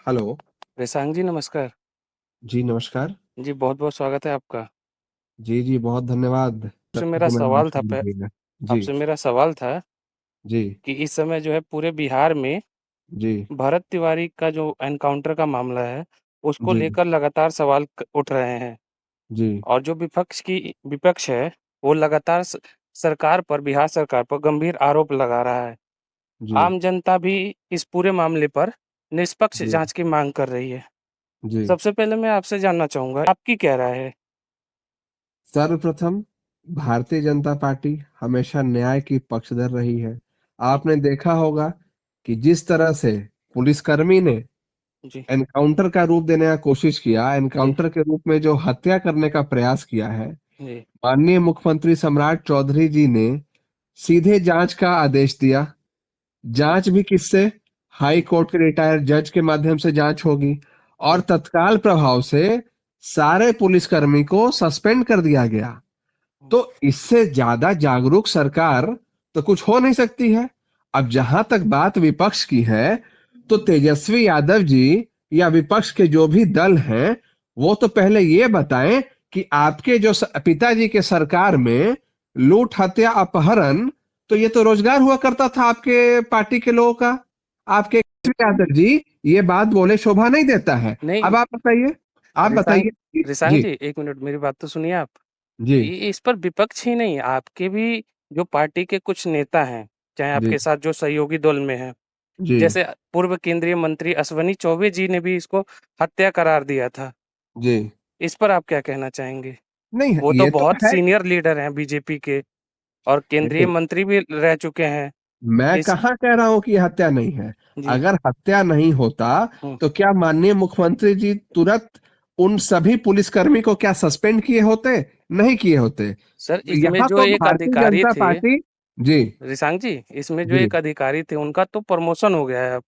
Hello. रेसांग जी नमस्कार। जी, नमस्कार। जी बहुत-बहुत स्वागत है आपका। जी, जी, बहुत धन्यवाद आपसे सर मेरा को मेरा सवाल था अवसर प देने का। जी, आपसे मेरा सवाल था जी, कि इस समय जो है पूरे बिहार में जी, भरत तिवारी का जो एनकाउंटर का मामला है, उसको जी, लेकर लगातार सवाल उठ रहे हैं जी, और जो विपक्ष है, वो लगातार सरकार पर, बिहार सरकार पर गंभीर आरोप लगा रहा है। जी, आम जनता भी इस पूरे मामले पर निष्पक्ष जी, जांच की मांग कर रही है। जी। सबसे पहले मैं आपसे जानना चाहूँगा, आपकी क्या राय है? सर्वप्रथम भारतीय जनता पार्टी हमेशा न्याय की पक्षधर रही है। जी, आपने देखा होगा कि जिस तरह से पुलिसकर्मी ने जी, एनकाउंटर का रूप देने का कोशिश किया, जी, एनकाउंटर के रूप में जो हत्या करने का प्रयास किया है, जी, माननीय मुख्यमंत्री सम्राट चौधरी जी ने सीधे जांच का आदेश दिया। जी, जांच भी किससे? हाई जी, कोर्ट के रिटायर्ड जज के माध्यम से जांच होगी और जी, तत्काल प्रभाव से सारे पुलिसकर्मी को सस्पेंड कर दिया गया। तो इससे ज्यादा जागरूक सरकार तो कुछ हो नहीं सकती है। अब जहां तक बात विपक्ष की है, तो तेजस्वी यादव जी या विपक्ष के जो भी दल हैं, वो तो पहले ये बताएं कि आपके जो पिताजी के सरकार में लूट, हत्या, अपहरण, तो ये तो रोजगार हुआ करता था आपके पार्टी के लोगों का। आपके तेजस्वी यादव जी ये बात बोले शोभा नहीं देता है। अब नहीं, आप बताइए, आप रिसांग बताइए। रिसांग जी, जी, 1 मिनट मेरी बात तो सुनिए आप। जी, इ इस पर विपक्ष ही नहीं, आपके भी जो पार्टी के कुछ नेता हैं, चाहे जी, आपके साथ जो सहयोगी दल में हैं, जी, जैसे पूर्व केंद्रीय मंत्री अश्विनी चौबे जी ने भी इसको हत्या करार दिया था। जी। इस पर आप क्या कहना चाहेंगे? नहीं, वो तो ये तो बहुत है। सीनियर लीडर हैं बीजेपी के और केंद्रीय नहीं, मंत्री भी रह चुके हैं। मैं इस कहाँ कह रहा हूँ कि हत्या नहीं है। जी, अगर हत्या नहीं होता, हुँ, तो क्या माननीय मुख्यमंत्री जी तुरंत उन सभी पुलिसकर्मी को क्या सस्पेंड किए होते? नहीं किए होते। सर इसमें यहाँ जो तो एक भारतीय अधिकारी जनता थे, पार्टी। जी, रिसांग जी, इसमें जो जी। एक अधिकारी थे, उनका तो प्रमोशन हो गया है अब।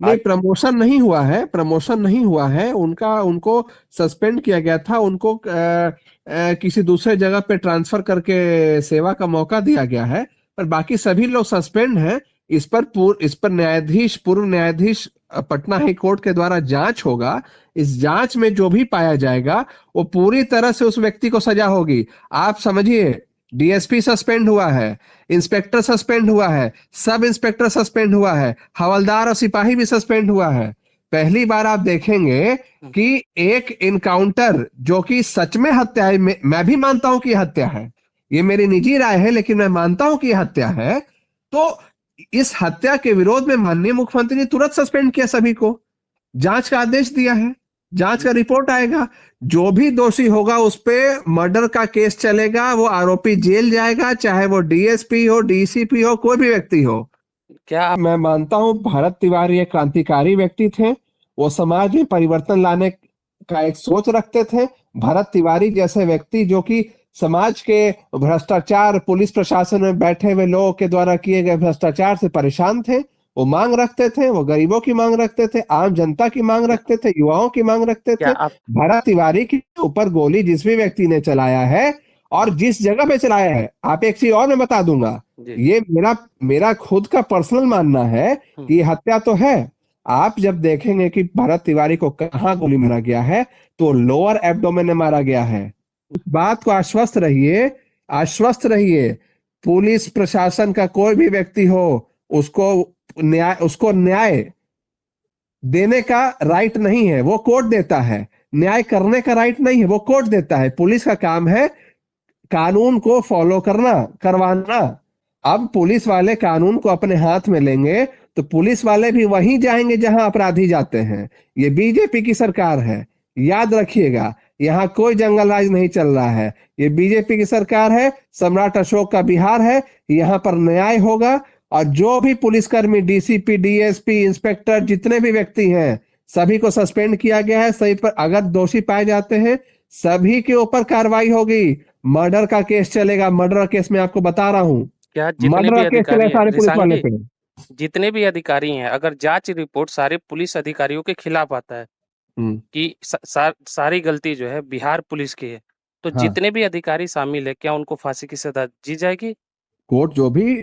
नहीं, आज प्रमोशन नहीं हुआ है, प्रमोशन नहीं हुआ है। उनका उनको सस्पेंड किया गया था। उनको किसी दूसरे जगह पे ट्रांसफर करके सेवा का मौका दिया गया है। पर बाकी सभी लोग सस्पेंड हैं। इस पर न्यायाधीश, पूर्व न्यायाधीश पटना हाई कोर्ट के द्वारा जांच होगा। इस जांच में जो भी पाया जाएगा, वो पूरी तरह से उस व्यक्ति को सजा होगी। आप समझिए, डीएसपी सस्पेंड हुआ है, इंस्पेक्टर सस्पेंड हुआ है, सब इंस्पेक्टर सस्पेंड हुआ है, हवलदार और सिपाही भी सस्पेंड हुआ है। पहली बार आप देखेंगे हुँ, कि एक इनकाउंटर जो कि सच में हत्या है, मैं भी मानता हूं कि हत्या है, ये मेरी निजी राय है, लेकिन मैं मानता हूं कि हत्या है। तो इस हत्या के विरोध में माननीय मुख्यमंत्री ने तुरंत सस्पेंड किया सभी को, जांच का आदेश दिया है। जांच हुँ, का रिपोर्ट आएगा, जो भी दोषी होगा उस पे मर्डर का केस चलेगा, वो आरोपी जेल जाएगा, चाहे वो डीएसपी हो, डीसीपी हो, कोई भी व्यक्ति हो। क्या आप मैं मानता हूं भरत तिवारी एक क्रांतिकारी व्यक्ति थे। वो समाज में परिवर्तन लाने का एक सोच रखते थे। भरत तिवारी जैसे व्यक्ति जो कि समाज के भ्रष्टाचार, पुलिस प्रशासन में बैठे हुए लोगों के द्वारा किए गए भ्रष्टाचार से परेशान थे। वो मांग रखते थे, वो गरीबों की मांग रखते थे, आम जनता की मांग क्या रखते थे, युवाओं की मांग रखते क्या थे। आप भरत तिवारी के ऊपर गोली जिस भी व्यक्ति ने चलाया है और हुँ, जिस जगह पे चलाया है, आप एक चीज और मैं बता दूंगा। जी, ये मेरा मेरा खुद का पर्सनल मानना है हुँ, कि हत्या तो है। आप जब देखेंगे कि भरत तिवारी को कहाँ गोली मारा गया है, तो लोअर एब्डोमेन में मारा गया है। इस बात को आश्वस्त रहिए, आश्वस्त रहिए। पुलिस प्रशासन का कोई भी व्यक्ति हो, उसको उसको न्याय देने का राइट नहीं है, वो कोर्ट देता है। न्याय करने का राइट नहीं है, वो कोर्ट देता है। पुलिस का काम है कानून को फॉलो करना, करवाना। अब पुलिस वाले कानून को अपने हाथ में लेंगे, तो पुलिस वाले भी वहीं जाएंगे जहां अपराधी जाते हैं। ये बीजेपी की सरकार है, याद रखिएगा। यहाँ कोई जंगल राज नहीं चल रहा है। ये बीजेपी की सरकार है, सम्राट अशोक का बिहार है। यहाँ पर न्याय होगा और जो भी पुलिसकर्मी, डीसीपी, डीएसपी, इंस्पेक्टर, जितने भी व्यक्ति हैं, सभी को सस्पेंड किया गया है। सही पर अगर दोषी पाए जाते हैं, सभी के ऊपर कार्रवाई होगी। मर्डर का केस चलेगा। मर्डर केस में आपको बता रहा हूं, क्या जितने मर्डर भी का केस चलेगा अधिकारी हैं सारे पुलिस रिसांग वाले जी, पे। जितने भी अधिकारी हैं, अगर जाँच रिपोर्ट सारे पुलिस अधिकारियों के खिलाफ आता है हम्म। कि सारी गलती जो है बिहार पुलिस की है, तो हाँ, जितने भी अधिकारी शामिल हैं, क्या उनको फांसी की सज़ा दी जाएगी? कोर्ट जो भी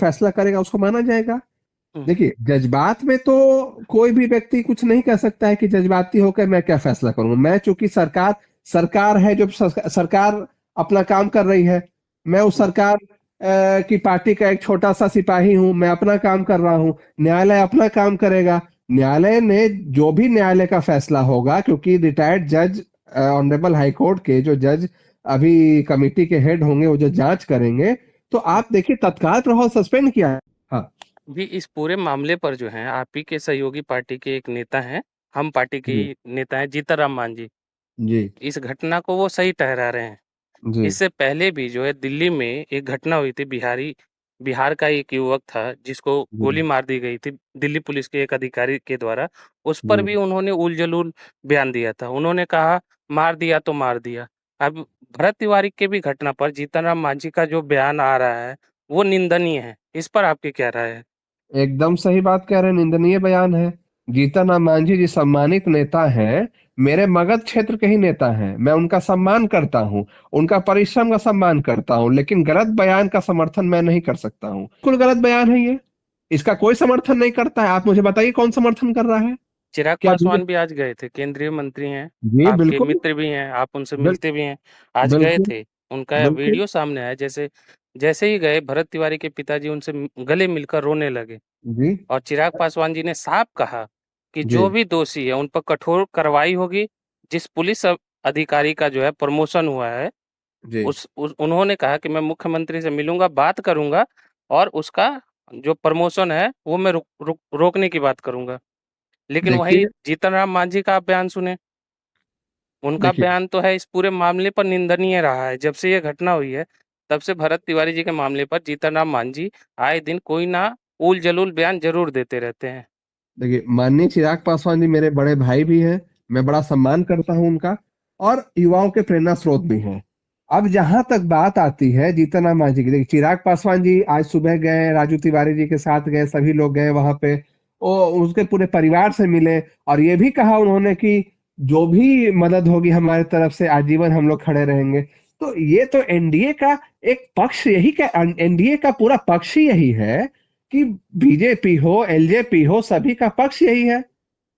फैसला करेगा उसको माना जाएगा। देखिए, जज्बात में तो कोई भी व्यक्ति कुछ नहीं कह सकता है कि जज्बाती होकर मैं क्या फैसला करूंगा। मैं चूंकि सरकार सरकार है, जो सरकार अपना काम कर रही है, मैं उस सरकार की पार्टी का एक छोटा सा सिपाही हूं। मैं अपना काम कर रहा हूं, न्यायालय अपना काम करेगा। न्यायालय ने जो भी न्यायालय का फैसला होगा, क्योंकि रिटायर्ड जज, ऑनरेबल हाई कोर्ट के जो जज अभी कमेटी के हेड होंगे, वो जो जांच करेंगे, तो आप देखिए तत्काल प्रभाव सस्पेंड किया है। हाँ भी इस पूरे मामले पर जो है आप ही के सहयोगी पार्टी के एक नेता हैं, हम पार्टी के जी ही नेता हैं जीतनराम मांझी। जी इस घटना को वो सही ठहरा रहे हैं। जी इससे पहले भी जो है दिल्ली में एक घटना हुई थी। बिहार का एक युवक था जिसको जी गोली मार दी गई थी दिल्ली पुलिस के एक अधिकारी के द्वारा। उस पर जी भी उन्होंने उल-जलूल बयान दिया था। उन्होंने कहा मार दिया तो मार दिया। अब भरत तिवारी के भी घटना पर जीतनराम मांझी का जो बयान आ रहा है, वो निंदनीय है। इस पर आपकी क्या राय है? एकदम सही बात कह रहे हैं, निंदनीय बयान है। जीतन राम मांझी जी सम्मानित नेता हैं, मेरे मगध क्षेत्र के ही नेता हैं। मैं उनका सम्मान करता हूं, उनका परिश्रम का सम्मान करता हूं, लेकिन गलत बयान का समर्थन मैं नहीं कर सकता हूं। बिल्कुल गलत बयान है ये, इसका कोई समर्थन नहीं करता है। आप मुझे बताइए कौन समर्थन कर रहा है? चिराग क्या पासवान भी बीजेपी? आज गए थे, केंद्रीय मंत्री हैं, जी आपके बिल्कुल। मित्र भी हैं, आप उनसे बिल, मिलते भी हैं, आज गए बिल्कुल। थे। उनका बिल्कुल। वीडियो सामने आया, जैसे जैसे ही गए भरत तिवारी के पिताजी उनसे गले मिलकर रोने लगे जी और चिराग पासवान जी ने साफ कहा कि जी जो भी दोषी है उन पर कठोर कार्रवाई होगी। जिस पुलिस अधिकारी का जो है प्रमोशन हुआ है, जी उन्होंने कहा कि मैं मुख्यमंत्री से मिलूंगा, बात करूंगा और उसका जो प्रमोशन है वो मैं रोकने की बात करूंगा। लेकिन वहीं देखिए जीतनराम मांझी का आप बयान सुने, उनका देखिए बयान तो है इस पूरे मामले पर निंदनीय रहा है। जब से ये घटना हुई है, तब से भरत तिवारी जी के मामले पर जीतनराम मांझी आए दिन कोई ना उल-जलूल बयान ज़रूर देते रहते हैं। देखिए, माननीय चिराग पासवान जी मेरे बड़े भाई भी हैं, मैं बड़ा सम्मान करता हूं उनका, और युवाओं के प्रेरणा स्रोत भी हैं। अब जहां तक बात आती है जीतन राम मांझी की, देखिए चिराग पासवान जी आज सुबह गए, राजू तिवारी जी के साथ गए, सभी लोग गए वहां पे। वो उसके पूरे परिवार से मिले, और ये भी कहा उन्होंने कि जो भी मदद होगी हमारे तरफ से आजीवन हम लोग खड़े रहेंगे। तो ये तो एनडीए का एक पक्ष, यही का एनडीए का पूरा पक्ष ही यही है कि बीजेपी हो, एलजेपी हो, सभी का पक्ष यही है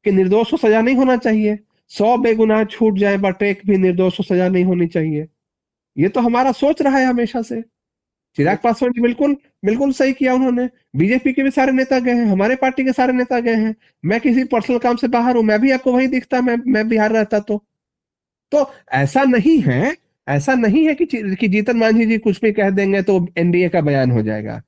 कि निर्दोष को सजा नहीं होना चाहिए। 100 बेगुनाह छूट जाए बट एक भी निर्दोष को सजा नहीं होनी चाहिए। ये तो हमारा सोच रहा है हमेशा से। चिराग देख पासवान जी बिल्कुल बिल्कुल सही किया उन्होंने। बीजेपी के भी सारे नेता गए हैं, हमारे पार्टी के सारे नेता गए हैं। मैं किसी पर्सनल काम से बाहर हूं, मैं भी आपको वही दिखता, मैं बिहार रहता तो ऐसा नहीं है, ऐसा नहीं है कि जीतन मांझी जी कुछ भी कह देंगे तो एनडीए का बयान हो जाएगा।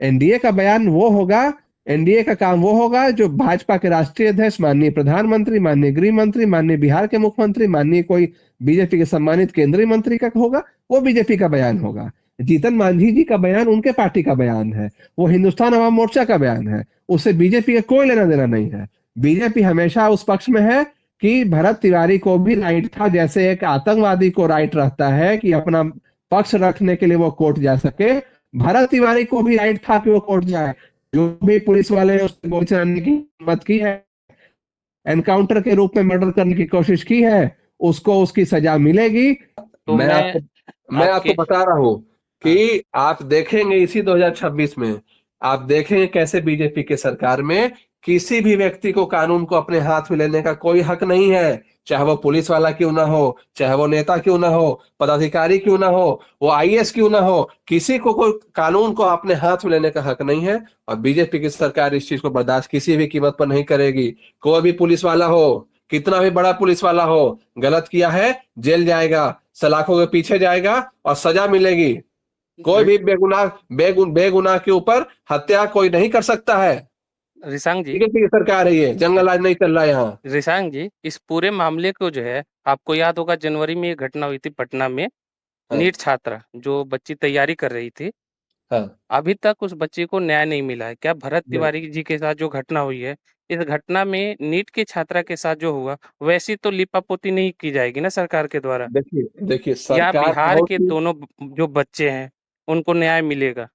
एनडीए का बयान वो होगा, एनडीए का काम वो होगा जो भाजपा के राष्ट्रीय अध्यक्ष, माननीय प्रधानमंत्री, माननीय गृह मंत्री, माननीय बिहार के मुख्यमंत्री, माननीय कोई बीजेपी के सम्मानित केंद्रीय मंत्री का होगा, वो बीजेपी का बयान होगा। जीतन मांझी जी का बयान उनके पार्टी का बयान है, वो हिंदुस्तान अवाम मोर्चा का बयान है, उससे बीजेपी का कोई लेना देना नहीं है। बीजेपी हमेशा उस पक्ष में है कि भरत तिवारी को भी राइट था, जैसे एक आतंकवादी को राइट रहता है कि अपना पक्ष रखने के लिए वो कोर्ट जा सके, भरत तिवारी को भी राइट था कि वो कोर्ट जाए। जो भी पुलिस वाले ने उससे गोली चलाने की हिम्मत की है, एनकाउंटर के रूप में मर्डर करने की कोशिश की है, उसको उसकी सजा मिलेगी। तो मैं मैं आपको मैं आपको आपके बता रहा हूं हाँ, कि आप देखेंगे इसी 2026 में, आप देखेंगे कैसे बीजेपी के सरकार में किसी भी व्यक्ति को कानून को अपने हाथ में लेने का कोई हक नहीं है। चाहे वो पुलिस वाला क्यों ना हो, चाहे वो नेता क्यों ना हो, पदाधिकारी क्यों ना हो, वो आईएएस क्यों ना हो, किसी को कोई कानून को अपने हाथ में लेने का हक नहीं है। और बीजेपी की सरकार इस चीज को बर्दाश्त किसी भी कीमत पर नहीं करेगी। कोई भी पुलिस वाला हो, कितना भी बड़ा पुलिस वाला हो, गलत किया है जेल जाएगा, सलाखों के पीछे जाएगा और सजा मिलेगी। कोई भी बेगुनाह के ऊपर हत्या कोई नहीं कर सकता है। रिशांग जी बीजेपी की सरकार है ये, जंगल राज नहीं चल रहा है यहाँ। रिशांग जी, इस पूरे मामले को जो है आपको याद होगा जनवरी में ये घटना हुई थी पटना में। हाँ नीट छात्रा जो बच्ची तैयारी कर रही थी, हाँ। अभी तक उस बच्ची को न्याय नहीं मिला है। क्या भरत नहीं, तिवारी जी के साथ जो घटना हुई है, इस घटना में नीट की छात्रा के साथ जो हुआ, वैसी तो लीपापोती नहीं की जाएगी ना सरकार के द्वारा? देखिए देखिए या सरकार बिहार बहुत के ही, दोनों जो बच्चे हैं, उनको न्याय मिलेगा?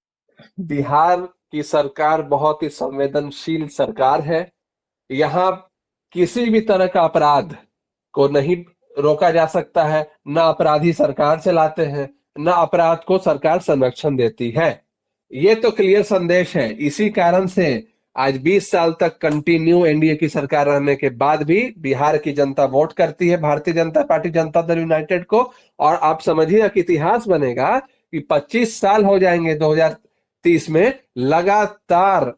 बिहार की सरकार बहुत ही संवेदनशील सरकार है। यहाँ किसी भी तरह का अपराध को नहीं रोका जा सकता है, ना अपराधी सरकार चलाते हैं, ना अपराध को सरकार संरक्षण देती है। ये तो क्लियर संदेश है। इसी कारण से आज 20 साल तक कंटिन्यू एनडीए की सरकार रहने के बाद भी बिहार की जनता वोट करती है भारतीय जनता पार्टी जनता दल यूनाइटेड को। और आप समझिए कि इतिहास बनेगा कि 25 साल हो जाएंगे 2030 में लगातार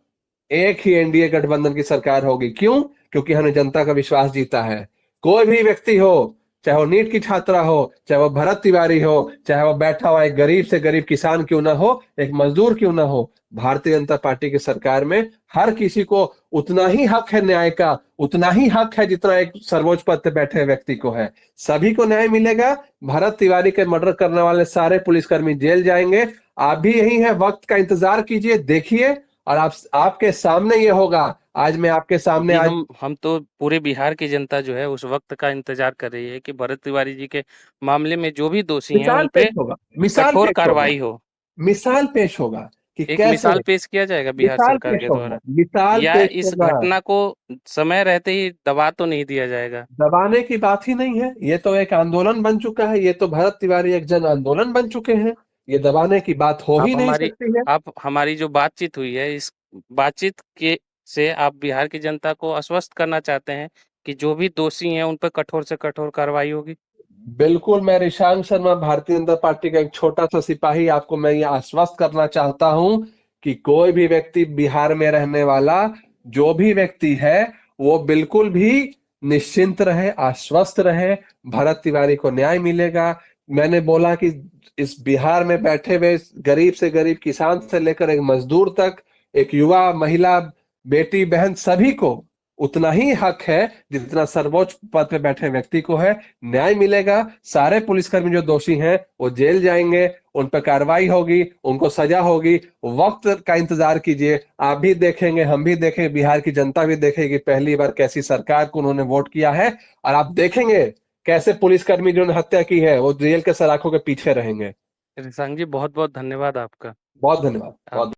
एक ही एनडीए गठबंधन की सरकार होगी। क्यों? क्योंकि हमने जनता का विश्वास जीता है। कोई भी व्यक्ति हो, चाहे वो नीट की छात्रा हो, चाहे वो भरत तिवारी हो, चाहे वो बैठा हुआ एक गरीब से गरीब किसान क्यों ना हो, एक मजदूर क्यों ना हो, भारतीय जनता पार्टी की सरकार में हर किसी को उतना ही हक है न्याय का, उतना ही हक है जितना एक सर्वोच्च पद पे बैठे व्यक्ति को है। सभी को न्याय मिलेगा। भरत तिवारी के मर्डर करने वाले सारे पुलिसकर्मी जेल जाएंगे। आप भी यही है, वक्त का इंतजार कीजिए, देखिए, और आपके सामने ये होगा। आज मैं आपके सामने जी, आज हम तो पूरे बिहार की जनता जो है उस वक्त का इंतजार कर रही है कि भरत तिवारी जी के मामले में जो भी दोषी हैं मिसाल उन पेश पे होगा, मिसाल कठोर पेश होगा, कार्रवाई हो। मिसाल पेश होगा कि एक कैसे मिसाल पेश किया जाएगा बिहार मिसाल सरकार पेश के होगा, द्वारा, मिसाल या पेश इस होगा। घटना को समय रहते ही दबा तो नहीं दिया जाएगा। दबाने की बात ही नहीं है, ये तो एक आंदोलन बन चुका है। ये तो भरत तिवारी एक जन आंदोलन बन चुके हैं। ये दबाने की बात हो ही नहीं सकती है। आप हमारी जो बातचीत हुई है, इस बातचीत के से आप बिहार की जनता को आश्वस्त करना चाहते हैं कि जो भी दोषी हैं उन पर कठोर से कठोर कार्रवाई होगी। बिल्कुल, मैं ऋषांक शर्मा, भारतीय जनता पार्टी का एक छोटा सा सिपाही, आपको मैं ये आश्वस्त करना चाहता हूं कि कोई भी व्यक्ति बिहार में रहने वाला जो भी व्यक्ति है वो बिल्कुल भी निश्चिंत रहे, आश्वस्त रहे। भरत तिवारी को न्याय मिलेगा। मैंने बोला कि इस बिहार में बैठे हुए गरीब से गरीब किसान से लेकर एक मजदूर तक, एक युवा, महिला, बेटी, बहन, सभी को उतना ही हक है जितना सर्वोच्च पद पे बैठे व्यक्ति को है। न्याय मिलेगा। सारे पुलिसकर्मी जो दोषी हैं वो जेल जाएंगे, उन पर कार्रवाई होगी, उनको सजा होगी। वक्त का इंतजार कीजिए, आप भी देखेंगे, हम भी देखेंगे, बिहार की जनता भी देखेगी पहली बार कैसी सरकार को उन्होंने वोट किया है। और आप देखेंगे कैसे पुलिसकर्मी जिन्होंने हत्या की है वो जेल के सलाखों के पीछे रहेंगे। ऋषांक जी, बहुत बहुत धन्यवाद आपका। बहुत धन्यवाद। आप बहुत